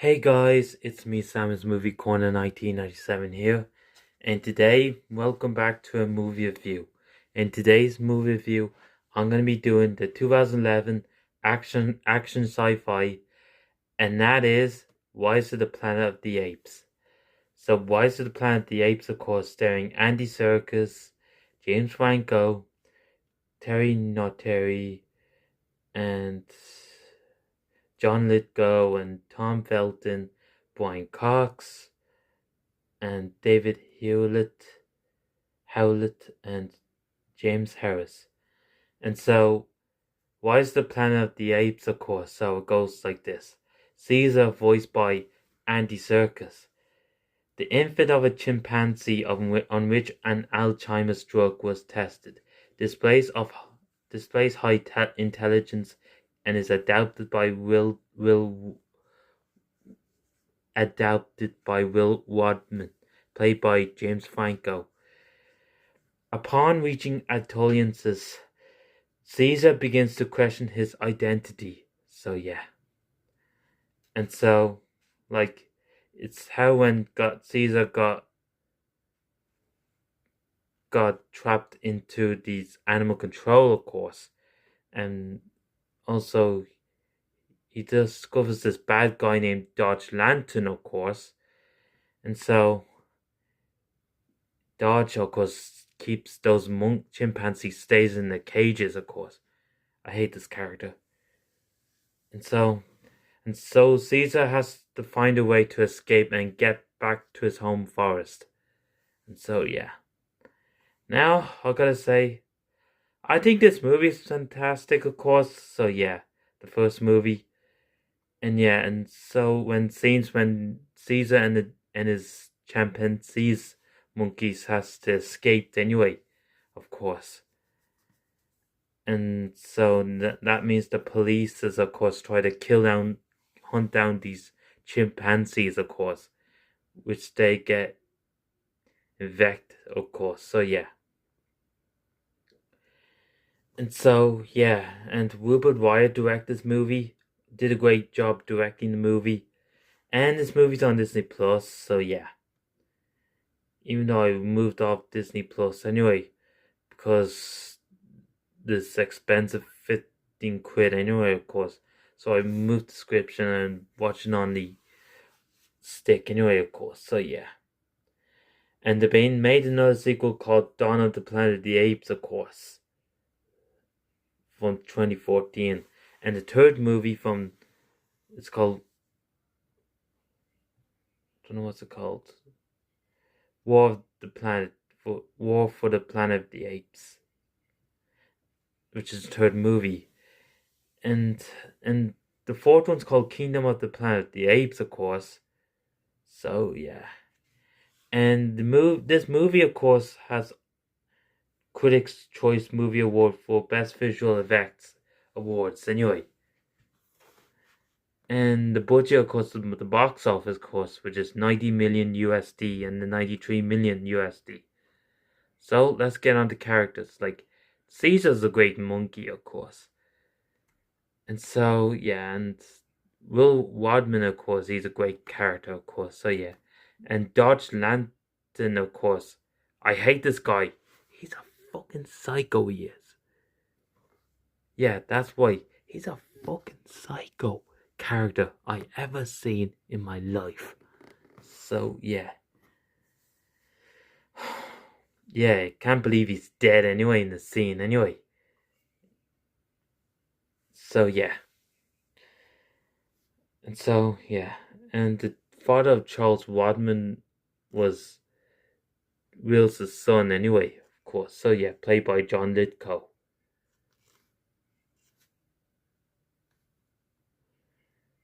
Hey guys, it's me, Sam's Movie Corner 1997 here, and today, welcome back to a movie review. In today's movie review, I'm going to be doing the 2011 action sci-fi, and that is Rise of the Planet of the Apes. So, Rise of the Planet of the Apes, of course, starring Andy Serkis, James Franco, Terry Notary, and John Lithgow, and Tom Felton, Brian Cox, and David Howlett, and James Harris. And so, why is the Planet of the Apes, of course? So it goes like this. Caesar, voiced by Andy Serkis. The infant of a chimpanzee on which an Alzheimer's drug was tested displays high intelligence and is adapted by Will Wadman, played by James Franco. Upon reaching adolescence, Caesar begins to question his identity. So yeah. And so, like, it's how when Caesar got trapped into these animal control, of course. And also he discovers this bad guy named Dodge Lantern, of course. And so Dodge, of course, keeps those chimpanzees stays in the cages, of course. I hate this character. And so Caesar has to find a way to escape and get back to his home forest. And so yeah. Now I gotta say, I think this movie is fantastic, of course. So yeah, the first movie. And yeah, and so when Caesar and his chimpanzees monkeys has to escape anyway, of course. And so that means the police is, of course, try to hunt down these chimpanzees, of course, which they get infected, of course. So yeah. And so yeah, and Rupert Wyatt directed this movie, did a great job directing the movie, and this movie's on Disney Plus. So yeah. Even though I moved off Disney Plus anyway, because this expensive 15 quid anyway, of course. So I moved the subscription and watching on the stick anyway, of course. So yeah. And they made another sequel called Dawn of the Planet of the Apes, of course, from 2014. And the third movie it's called, I don't know what's it called, War for the Planet of the Apes, which is the third movie. And the fourth one's called Kingdom of the Planet of the Apes, of course. So yeah. And this movie, of course, has Critics' Choice Movie Award for Best Visual Effects awards anyway. And the budget, of course, the box office, of course, which is 90 million USD and the 93 million USD. So let's get on to characters. Like, Caesar's a great monkey, of course. And so, yeah, and Will Wadman, of course, he's a great character, of course. So yeah. And Dodge Lantern, of course. I hate this guy. He's a fucking psycho, he is. Yeah, that's why. He's a fucking psycho character I ever seen in my life. So yeah. Yeah, can't believe he's dead anyway in the scene anyway. So yeah. And so yeah. And the father of Charles Wadman was Will's son anyway, of course. So yeah, played by John Lithgow.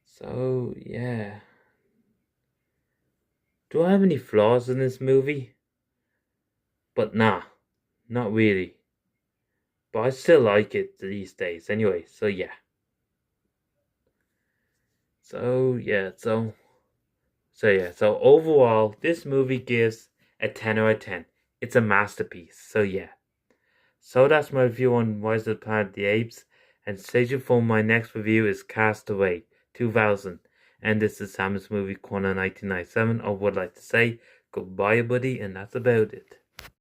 So yeah. Do I have any flaws in this movie? But nah, not really. But I still like it these days anyway, so yeah. So yeah, so overall, this movie gives a 10 out of 10. It's a masterpiece, so yeah. So that's my review on Rise of the Planet of the Apes, and stay tuned for my next review is Castaway 2000. And this is Sam's movie corner 1997. I would like to say goodbye, buddy, and that's about it.